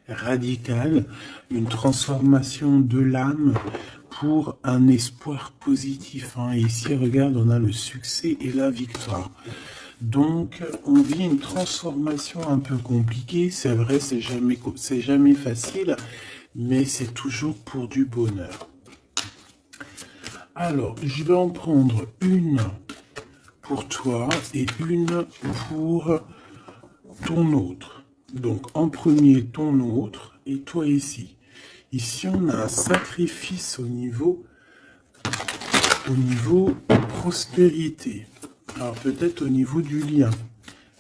radicale, une transformation de l'âme pour un espoir positif. Hein. Et ici, regarde, on a le succès et la victoire. Donc, on vit une transformation un peu compliquée. C'est vrai, c'est jamais facile, mais c'est toujours pour du bonheur. Alors, je vais en prendre une pour toi et une pour ton autre. Donc, en premier, ton autre et toi ici. Ici, on a un sacrifice au niveau prospérité. Alors, peut-être au niveau du lien.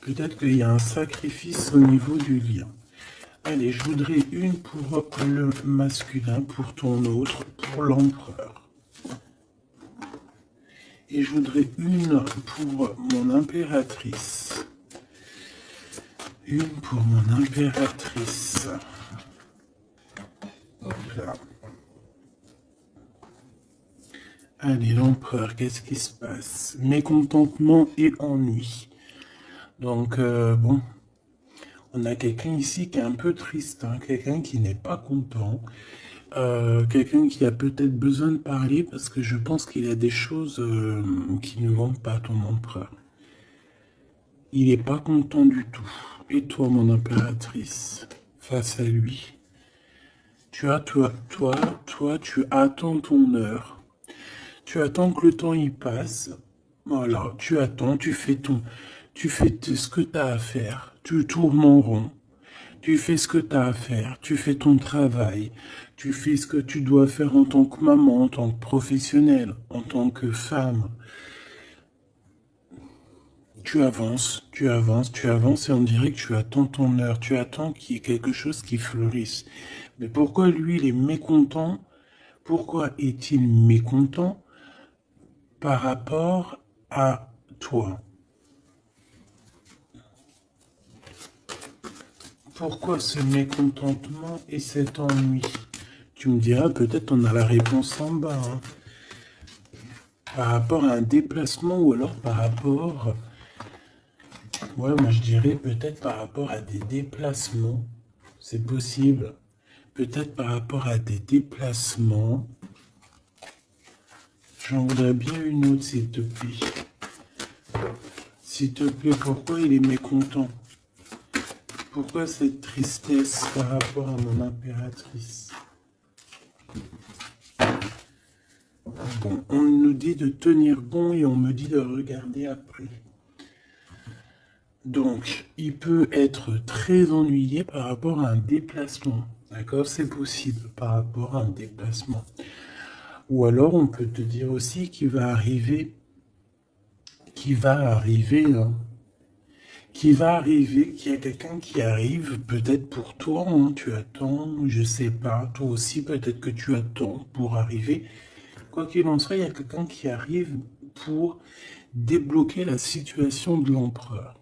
Peut-être qu'il y a un sacrifice au niveau du lien. Allez, je voudrais une pour le masculin, pour ton autre, pour l'empereur. Et je voudrais une pour mon impératrice. Une pour mon impératrice. Hop là. Allez, l'empereur, qu'est-ce qui se passe? Mécontentement et ennui. Donc, bon, on a quelqu'un ici qui est un peu triste, hein, quelqu'un qui n'est pas content, quelqu'un qui a peut-être besoin de parler parce que je pense qu'il y a des choses qui ne vont pas à ton empereur. Il n'est pas content du tout. Et toi, mon impératrice, face à lui, tu attends ton heure. Tu attends que le temps y passe. Voilà, tu attends, tu fais ce que tu as à faire. Tu tournes en rond. Tu fais ce que tu as à faire. Tu fais ton travail. Tu fais ce que tu dois faire en tant que maman, en tant que professionnelle, en tant que femme. Tu avances, tu avances, tu avances et on dirait que tu attends ton heure. Tu attends qu'il y ait quelque chose qui fleurisse. Mais pourquoi lui, il est mécontent? Pourquoi est-il mécontent par rapport à toi? Pourquoi ce mécontentement et cet ennui? Tu me diras, peut-être on a la réponse en bas. Hein. Par rapport à un déplacement ou alors par rapport... Ouais, moi je dirais peut-être par rapport à des déplacements. C'est possible. Peut-être par rapport à des déplacements. J'en voudrais bien une autre, s'il te plaît. S'il te plaît, pourquoi il est mécontent? Pourquoi cette tristesse par rapport à mon impératrice? Bon, on nous dit de tenir bon et on me dit de regarder après. Donc, il peut être très ennuyé par rapport à un déplacement. D'accord? C'est possible par rapport à un déplacement. Ou alors, on peut te dire aussi qu'il va arriver, qu'il y a quelqu'un qui arrive, peut-être pour toi, hein, tu attends, je sais pas, toi aussi, peut-être que tu attends pour arriver. Quoi qu'il en soit, il y a quelqu'un qui arrive pour débloquer la situation de l'empereur.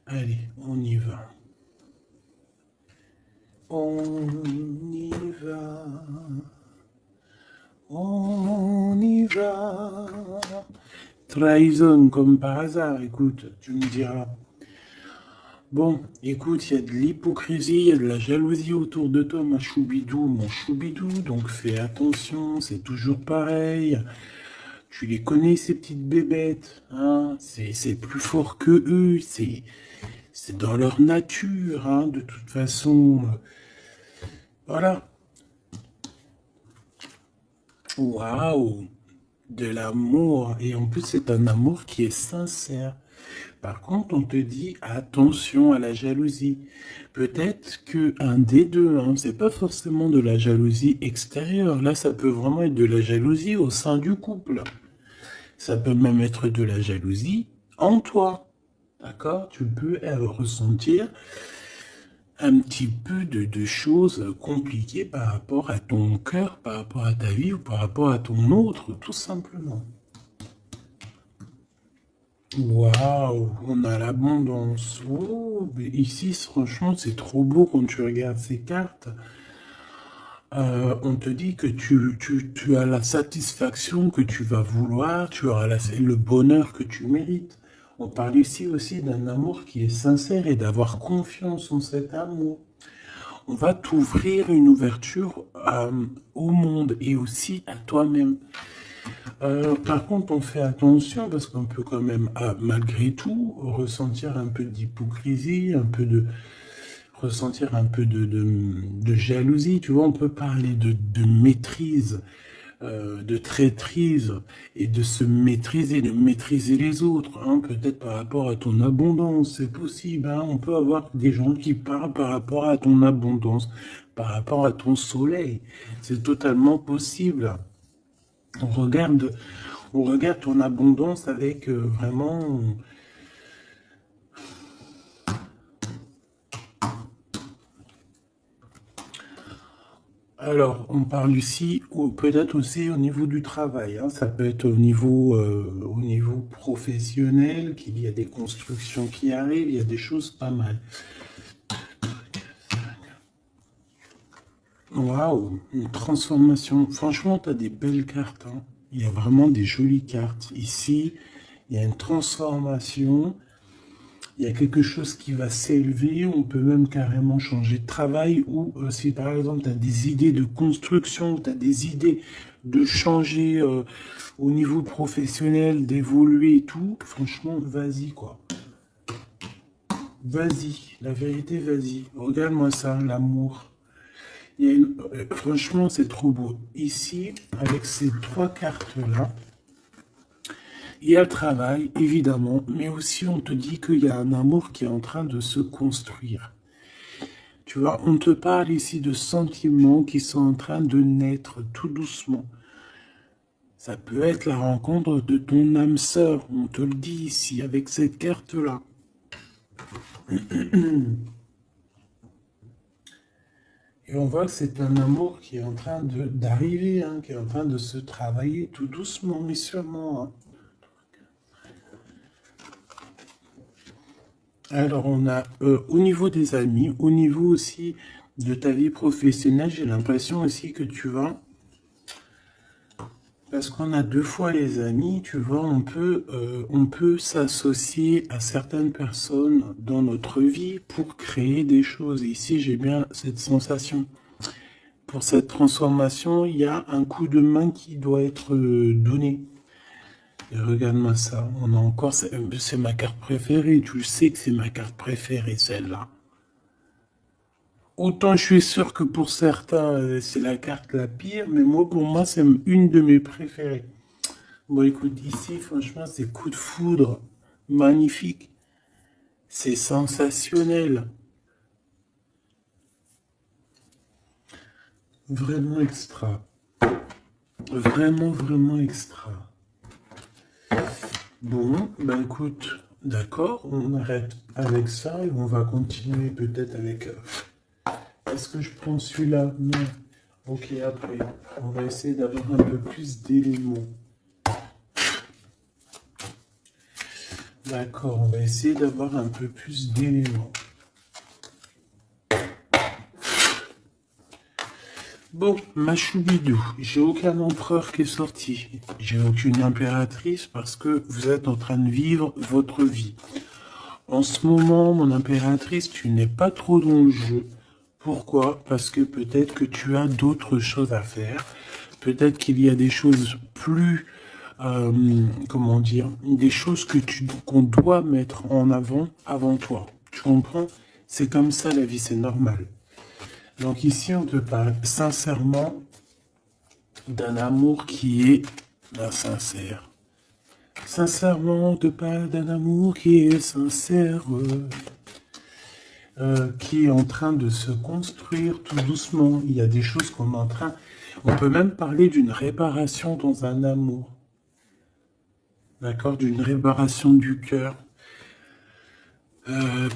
Allez, on y va. On y va. On y va. Trahison comme par hasard, écoute, tu me diras. Bon, écoute, il y a de l'hypocrisie, il y a de la jalousie autour de toi, mon choubidou, donc fais attention, c'est toujours pareil. Tu les connais, ces petites bébêtes, hein, c'est plus fort que eux, c'est dans leur nature, hein, de toute façon. Voilà. Waouh, de l'amour, et en plus c'est un amour qui est sincère. Par contre, on te dit attention à la jalousie. Peut-être que un des deux, hein, c'est pas forcément de la jalousie extérieure. Là, ça peut vraiment être de la jalousie au sein du couple. Ça peut même être de la jalousie en toi. D'accord? Tu peux ressentir un petit peu de choses compliquées par rapport à ton cœur, par rapport à ta vie ou par rapport à ton autre, tout simplement. Waouh, on a l'abondance. Oh, mais ici, franchement, c'est trop beau quand tu regardes ces cartes. On te dit que tu as la satisfaction que tu vas vouloir, tu auras le bonheur que tu mérites. On parle ici aussi d'un amour qui est sincère et d'avoir confiance en cet amour. On va t'ouvrir une ouverture au monde et aussi à toi-même. Par contre, on fait attention parce qu'on peut quand même, malgré tout, ressentir un peu d'hypocrisie, ressentir un peu de jalousie. Tu vois, on peut parler de maîtrise, de traîtrise et de se maîtriser, de maîtriser les autres. Hein, peut-être par rapport à ton abondance, c'est possible. Hein, on peut avoir des gens qui parlent par rapport à ton abondance, par rapport à ton soleil. C'est totalement possible. On regarde ton abondance avec vraiment... Alors, on parle ici, ou peut-être aussi au niveau du travail. Hein, ça peut être au niveau professionnel, qu'il y a des constructions qui arrivent, il y a des choses pas mal. Waouh, une transformation. Franchement, tu as des belles cartes. Hein. Il y a vraiment des jolies cartes. Ici, il y a une transformation. Il y a quelque chose qui va s'élever, on peut même carrément changer de travail, ou si par exemple tu as des idées de construction, tu as des idées de changer au niveau professionnel, d'évoluer et tout, franchement, vas-y quoi. Vas-y, la vérité, vas-y. Regarde-moi ça, l'amour. Franchement, c'est trop beau. Ici, avec ces trois cartes-là, il y a le travail, évidemment, mais aussi on te dit qu'il y a un amour qui est en train de se construire. Tu vois, on te parle ici de sentiments qui sont en train de naître tout doucement. Ça peut être la rencontre de ton âme sœur, on te le dit ici, avec cette carte-là. Et on voit que c'est un amour qui est en train d'arriver, hein, qui est en train de se travailler tout doucement, mais sûrement. Hein. Alors, on a au niveau des amis, au niveau aussi de ta vie professionnelle, j'ai l'impression aussi que tu vas... Parce qu'on a deux fois les amis, tu vois, on peut s'associer à certaines personnes dans notre vie pour créer des choses. Ici, j'ai bien cette sensation. Pour cette transformation, il y a un coup de main qui doit être donné. Et regarde-moi ça, on a encore, c'est ma carte préférée, tu le sais que c'est ma carte préférée, celle-là. Autant je suis sûr que pour certains, c'est la carte la pire, mais moi, pour moi, c'est une de mes préférées. Bon, écoute, ici, franchement, c'est coup de foudre, magnifique. C'est sensationnel. Vraiment extra. Vraiment, vraiment extra. Bon, ben écoute, d'accord, on arrête avec ça et on va continuer peut-être avec... Est-ce que je prends celui-là? Non. Ok, après, on va essayer d'avoir un peu plus d'éléments. D'accord, on va essayer d'avoir un peu plus d'éléments. Bon, ma choubidou, j'ai aucun empereur qui est sorti. J'ai aucune impératrice parce que vous êtes en train de vivre votre vie. En ce moment, mon impératrice, tu n'es pas trop dans le jeu. Pourquoi? Parce que peut-être que tu as d'autres choses à faire. Peut-être qu'il y a des choses plus... comment dire? Des choses qu'on doit mettre en avant toi. Tu comprends? C'est comme ça la vie, c'est normal. Donc ici, on te parle sincèrement d'un amour qui est sincère. Sincèrement, on te parle d'un amour qui est sincère, qui est en train de se construire tout doucement. Il y a des choses qu'on est en train... On peut même parler d'une réparation dans un amour. D'accord? D'une réparation du cœur.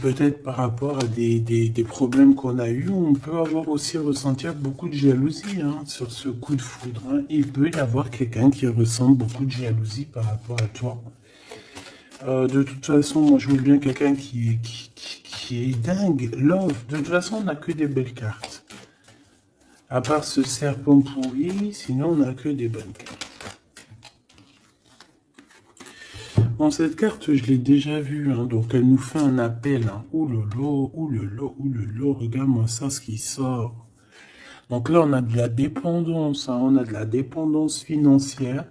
Peut-être par rapport à des problèmes qu'on a eus, on peut avoir aussi ressentir beaucoup de jalousie hein, sur ce coup de foudre. Hein. Il peut y avoir quelqu'un qui ressent beaucoup de jalousie par rapport à toi. De toute façon, moi je veux bien quelqu'un qui est dingue, love. De toute façon, on n'a que des belles cartes. À part ce serpent pourri, sinon on n'a que des bonnes cartes. Bon, cette carte, je l'ai déjà vue, hein, donc elle nous fait un appel. Hein. Ouh lolo, ouh lolo, ouh lolo, regarde-moi ça, ce qui sort. Donc là, on a de la dépendance, hein, on a de la dépendance financière.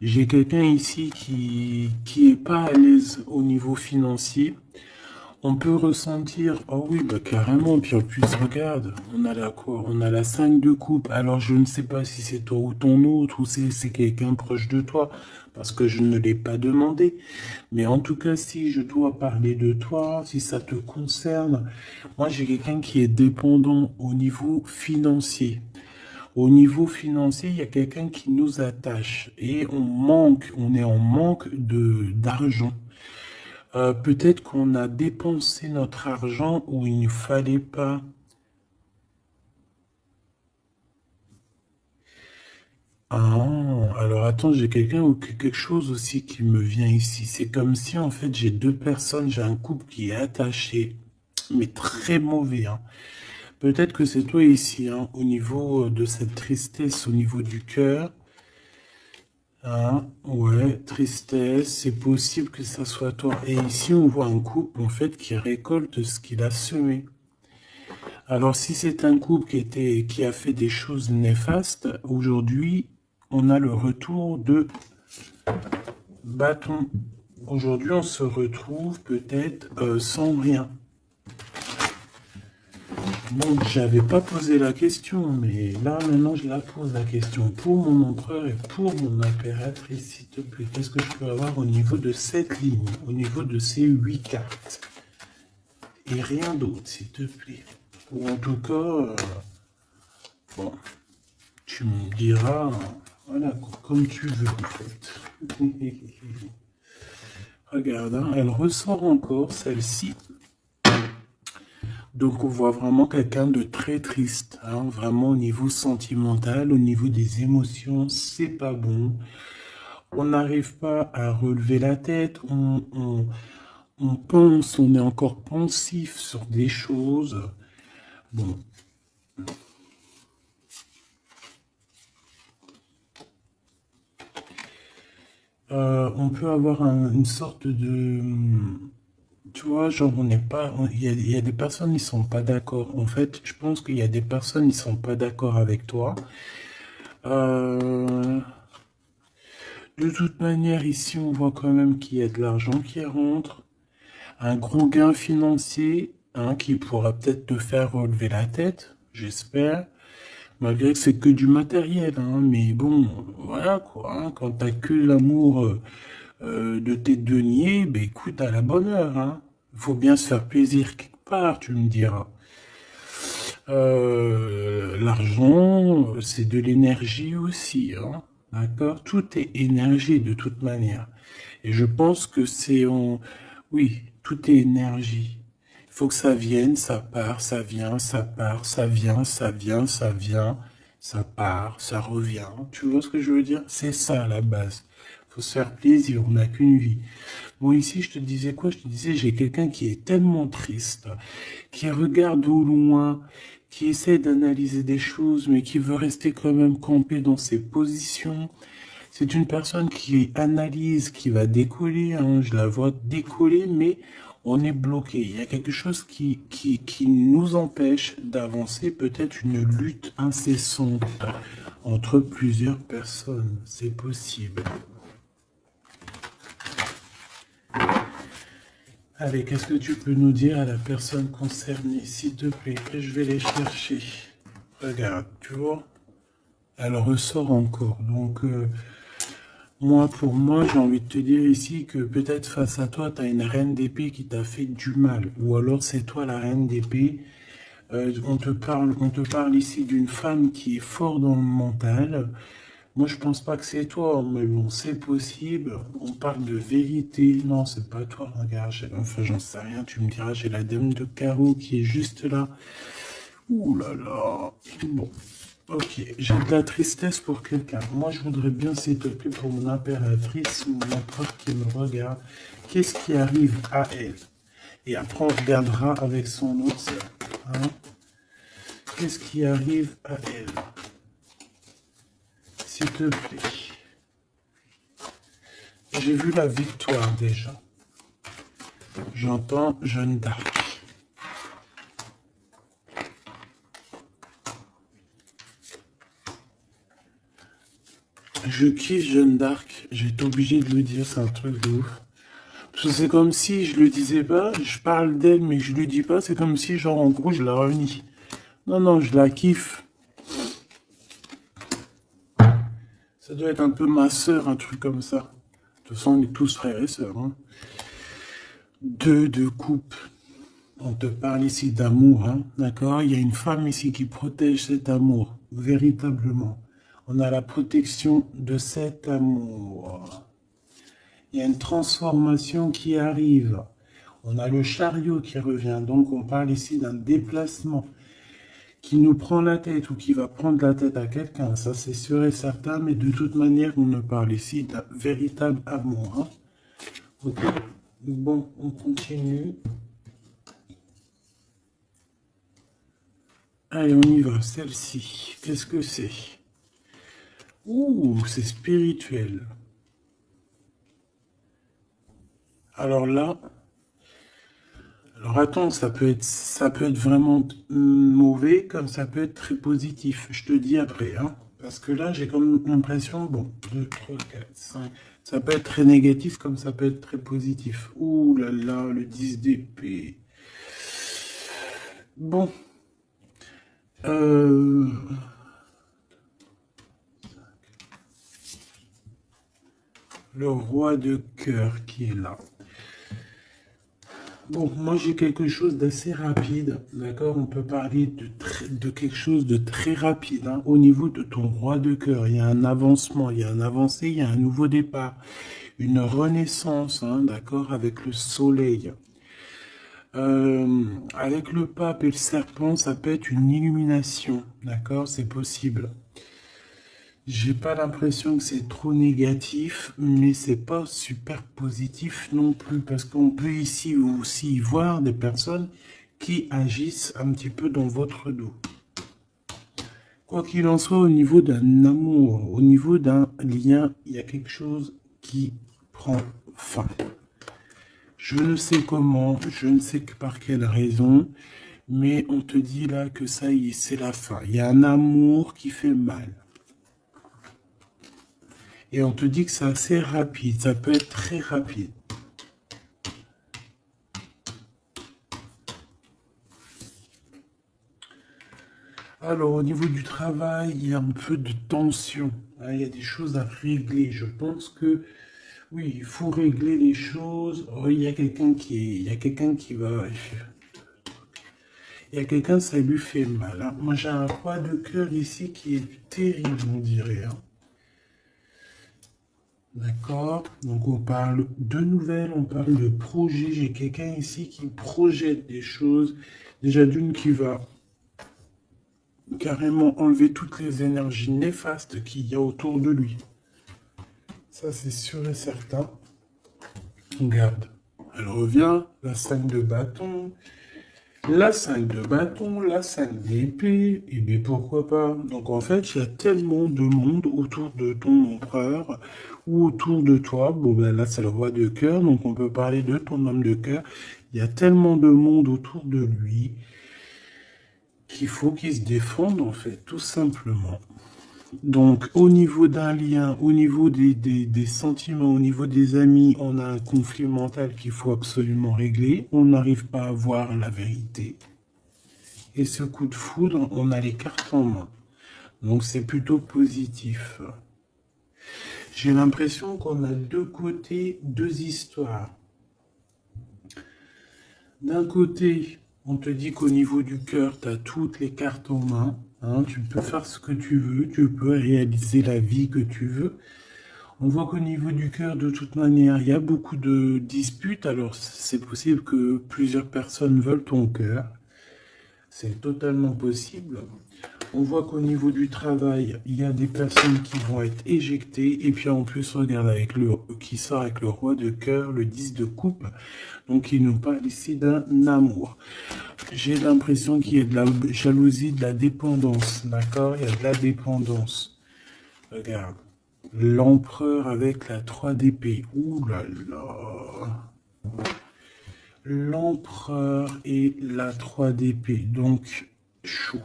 J'ai quelqu'un ici qui est pas à l'aise au niveau financier. On peut ressentir, oh oui, bah carrément, puis en plus, regarde, on a la quoi? On a la 5 de coupe. Alors je ne sais pas si c'est toi ou ton autre, ou c'est quelqu'un proche de toi, parce que je ne l'ai pas demandé. Mais en tout cas, si je dois parler de toi, si ça te concerne, moi j'ai quelqu'un qui est dépendant au niveau financier. Au niveau financier, il y a quelqu'un qui nous attache et on est en manque d'argent. Peut-être qu'on a dépensé notre argent où il ne fallait pas. Ah, alors attends, j'ai quelqu'un ou quelque chose aussi qui me vient ici. C'est comme si en fait j'ai deux personnes, j'ai un couple qui est attaché, mais très mauvais. Hein. Peut-être que c'est toi ici, hein, au niveau de cette tristesse, au niveau du cœur. Ah, ouais, tristesse, c'est possible que ça soit toi. Et ici, on voit un couple, en fait, qui récolte ce qu'il a semé. Alors, si c'est un couple qui a fait des choses néfastes, aujourd'hui, on a le retour de bâton. Aujourd'hui, on se retrouve peut-être sans rien. Bon, j'avais pas posé la question, mais là, maintenant, je la pose la question. Pour mon empereur et pour mon impératrice, s'il te plaît, qu'est-ce que je peux avoir au niveau de cette ligne, au niveau de ces 8 cartes? Et rien d'autre, s'il te plaît. Ou en tout cas, bon, tu me diras, voilà, comme tu veux, en fait. Regarde, hein, elle ressort encore, celle-ci. Donc on voit vraiment quelqu'un de très triste, hein, vraiment au niveau sentimental, au niveau des émotions, c'est pas bon. On n'arrive pas à relever la tête, on pense, on est encore pensif sur des choses. Bon. On peut avoir une sorte de... Tu vois, genre on n'est pas... Il y a des personnes qui sont pas d'accord. En fait, je pense qu'il y a des personnes qui sont pas d'accord avec toi. Euh, De toute manière, ici, on voit quand même qu'il y a de l'argent qui rentre, un gros gain financier, hein, qui pourra peut-être te faire relever la tête, j'espère, malgré que c'est que du matériel, hein, mais bon, voilà quoi, hein, quand t'as que l'amour de tes deniers, ben écoute, à la bonne heure, hein, faut bien se faire plaisir quelque part, tu me diras. L'argent, c'est de l'énergie aussi, hein. D'accord? Tout est énergie de toute manière. Et je pense que oui, tout est énergie. Il faut que ça vienne, ça part, ça vient, ça part, ça vient, ça vient, ça vient, ça part, ça revient. Tu vois ce que je veux dire? C'est ça la base. Faut se faire plaisir, on n'a qu'une vie. Bon, ici, je te disais quoi? Je te disais, j'ai quelqu'un qui est tellement triste, qui regarde au loin, qui essaie d'analyser des choses, mais qui veut rester quand même campé dans ses positions. C'est une personne qui analyse, qui va décoller, hein, je la vois décoller, mais on est bloqué. Il y a quelque chose qui nous empêche d'avancer, peut-être une lutte incessante entre plusieurs personnes. C'est possible. Allez, qu'est-ce que tu peux nous dire à la personne concernée, s'il te plaît? Je vais les chercher. Regarde, tu vois? Elle ressort encore. Donc, pour moi, j'ai envie de te dire ici que peut-être face à toi, tu as une reine d'épée qui t'a fait du mal. Ou alors c'est toi la reine d'épée. On te parle ici d'une femme qui est forte dans le mental. Moi, je pense pas que c'est toi, mais bon, c'est possible. On parle de vérité. Non, c'est pas toi. Regarde, enfin, j'en sais rien. Tu me diras, j'ai la dame de carreau qui est juste là. Ouh là là. Bon. Ok, j'ai de la tristesse pour quelqu'un. Moi, je voudrais bien, s'il te plaît, pour mon impératrice ou mon empereur qui me regarde, qu'est-ce qui arrive à elle? Et après, on regardera avec son autre sœur. Hein? Qu'est-ce qui arrive à elle? S'il te plaît. J'ai vu la victoire déjà. J'entends Jeanne d'Arc. Je kiffe Jeanne d'Arc. J'ai été obligé de le dire, c'est un truc de ouf. Parce que c'est comme si je le disais pas, je parle d'elle mais je le dis pas, c'est comme si genre en gros je la renie. Non, non, je la kiffe. Ça doit être un peu ma sœur, un truc comme ça. De toute façon, on est tous frères et sœurs. Hein. Deux de coupe. On te parle ici d'amour, hein, d'accord? Il y a une femme ici qui protège cet amour, véritablement. On a la protection de cet amour. Il y a une transformation qui arrive. On a le chariot qui revient, donc on parle ici d'un déplacement qui nous prend la tête ou qui va prendre la tête à quelqu'un. Ça, c'est sûr et certain, mais de toute manière, on ne parle ici d'un véritable amour. Hein. Ok. Bon, on continue. Allez, on y va. Celle-ci, qu'est-ce que c'est? Ouh, c'est spirituel. Alors là, alors attends, ça peut être vraiment mauvais, comme ça peut être très positif. Je te dis après, hein. Parce que là, j'ai comme l'impression, bon, 2, 3, 4, 5, ça peut être très négatif, comme ça peut être très positif. Ouh là là, le 10 d'épée. Bon. Le roi de cœur qui est là. Bon, moi j'ai quelque chose d'assez rapide, d'accord? On peut parler de quelque chose de très rapide. Hein. Au niveau de ton roi de cœur, il y a un avancement, il y a un avancé, il y a un nouveau départ, une renaissance, hein, d'accord? Avec le soleil. Avec le pape et le serpent, ça peut être une illumination, d'accord? C'est possible. J'ai pas l'impression que c'est trop négatif, mais c'est pas super positif non plus, parce qu'on peut ici aussi voir des personnes qui agissent un petit peu dans votre dos. Quoi qu'il en soit, au niveau d'un amour, au niveau d'un lien, il y a quelque chose qui prend fin. Je ne sais comment, je ne sais que par quelle raison, mais on te dit là que ça y est, c'est la fin. Il y a un amour qui fait mal. Et on te dit que c'est assez rapide, ça peut être très rapide. Alors, au niveau du travail, il y a un peu de tension. Hein, il y a des choses à régler. Je pense que, oui, il faut régler les choses. Oh, il y a quelqu'un qui va... Il y a quelqu'un, ça lui fait mal. Hein. Moi, j'ai un roi de cœur ici qui est terrible, on dirait. Hein. D'accord, donc on parle de nouvelles, on parle de projets. J'ai quelqu'un ici qui projette des choses. Déjà d'une qui va carrément enlever toutes les énergies néfastes qu'il y a autour de lui. Ça, c'est sûr et certain. Regarde, elle revient, la 5 de bâton, la 5 de bâton, la 5 d'épée, et bien pourquoi pas. Donc en fait, il y a tellement de monde autour de ton empereur, ou autour de toi. Bon ben là, c'est le roi de cœur, donc on peut parler de ton homme de cœur. Il y a tellement de monde autour de lui qu'il faut qu'il se défende, en fait, tout simplement. Donc, au niveau d'un lien, au niveau des sentiments, au niveau des amis, on a un conflit mental qu'il faut absolument régler. On n'arrive pas à voir la vérité. Et ce coup de foudre, on a les cartes en main. Donc, c'est plutôt positif. J'ai l'impression qu'on a deux côtés, deux histoires. D'un côté, on te dit qu'au niveau du cœur, tu as toutes les cartes en main. Hein, tu peux faire ce que tu veux, tu peux réaliser la vie que tu veux. On voit qu'au niveau du cœur, de toute manière, il y a beaucoup de disputes. Alors, c'est possible que plusieurs personnes veulent ton cœur. C'est totalement possible. On voit qu'au niveau du travail, il y a des personnes qui vont être éjectées. Et puis en plus, regarde avec qui sort avec le roi de cœur, le 10 de coupe. Donc il nous parle ici d'un amour. J'ai l'impression qu'il y a de la jalousie, de la dépendance. D'accord? Il y a de la dépendance. Regarde. L'empereur avec la 3 d'épée. Ouh là là. L'empereur et la 3 d'épée. Donc, chaud.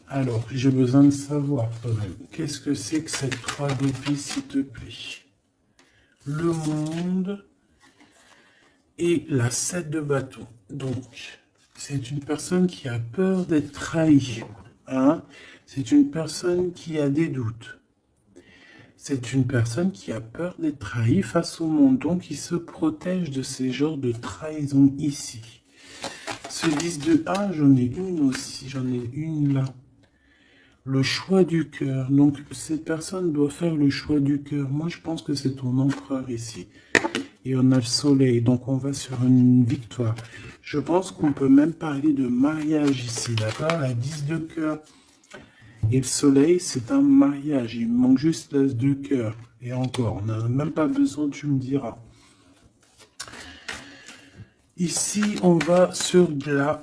Alors, j'ai besoin de savoir quand même. Qu'est-ce que c'est que cette 3 d'épée, s'il te plaît? Le monde et la 7 de bâton. Donc, c'est une personne qui a peur d'être trahie. Hein? C'est une personne qui a des doutes. C'est une personne qui a peur d'être trahie face au monde. Donc, il se protège de ces genres de trahison ici. Ce 10 de A, j'en ai une aussi. J'en ai une là. Le choix du cœur. Donc, cette personne doit faire le choix du cœur. Moi, je pense que c'est ton empereur ici. Et on a le soleil. Donc, on va sur une victoire. Je pense qu'on peut même parler de mariage ici. D'accord? La 10 de cœur. Et le soleil, c'est un mariage. Il me manque juste l'as de cœur. Et encore, on n'a même pas besoin, tu me diras. Ici, on va sur de la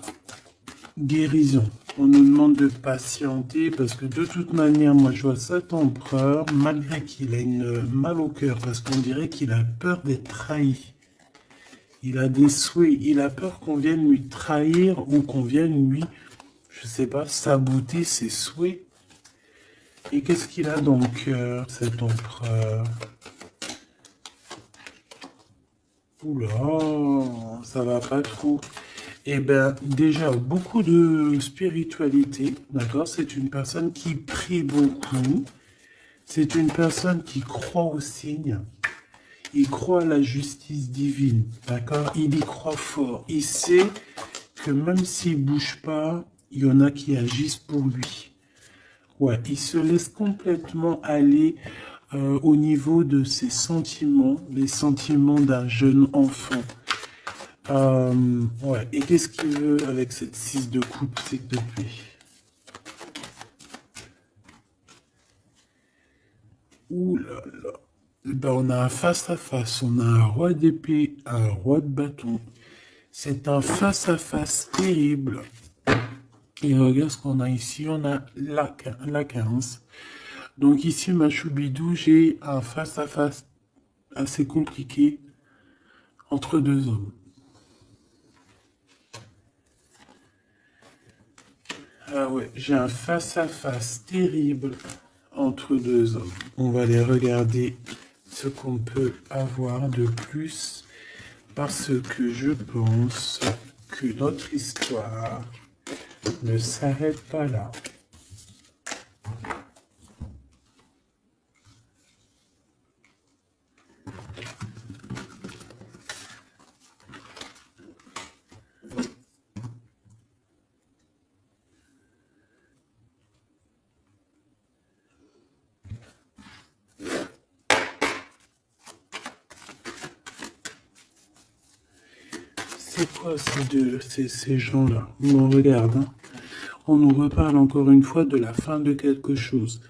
guérison. On nous demande de patienter parce que de toute manière, moi je vois cet empereur, malgré qu'il a une mal au cœur, parce qu'on dirait qu'il a peur d'être trahi. Il a des souhaits, il a peur qu'on vienne lui trahir ou qu'on vienne lui, je sais pas, saboter ses souhaits. Et qu'est-ce qu'il a dans le cœur, cet empereur? Oula, ça va pas trop. Eh bien, déjà, beaucoup de spiritualité, d'accord? C'est une personne qui prie beaucoup. C'est une personne qui croit aux signes. Il croit à la justice divine, d'accord? Il y croit fort. Il sait que même s'il ne bouge pas, il y en a qui agissent pour lui. Ouais, il se laisse complètement aller au niveau de ses sentiments, les sentiments d'un jeune enfant. Ouais. Et qu'est-ce qu'il veut avec cette 6 de coupe, s'il te plaît? Ouh là là. Ben, on a un face-à-face. On a un roi d'épée, un roi de bâton. C'est un face-à-face terrible. Et regarde ce qu'on a ici. On a la 15. Donc ici, ma choubidou, j'ai un face-à-face assez compliqué entre deux hommes. Ah ouais, j'ai un face-à-face terrible entre deux hommes. On va aller regarder ce qu'on peut avoir de plus parce que je pense que notre histoire ne s'arrête pas là. C'est quoi ces gens-là? On regarde, hein. On nous reparle encore une fois de la fin de quelque chose.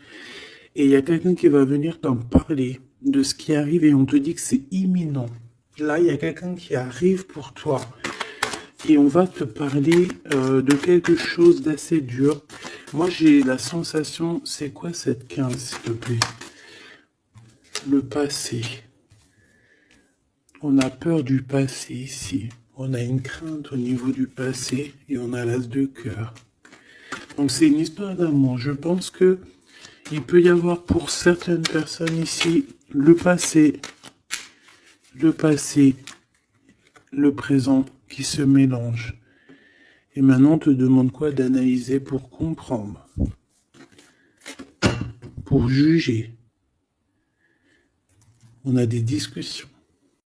Et il y a quelqu'un qui va venir t'en parler de ce qui arrive et on te dit que c'est imminent. Là, il y a quelqu'un qui arrive pour toi. Et on va te parler de quelque chose d'assez dur. Moi, j'ai la sensation, c'est quoi cette 15, s'il te plaît? Le passé. On a peur du passé ici. On a une crainte au niveau du passé et on a l'as de cœur. Donc c'est une histoire d'amour. Je pense que il peut y avoir pour certaines personnes ici le passé, le présent qui se mélangent. Et maintenant on te demande quoi? D'analyser pour comprendre, pour juger. On a des discussions.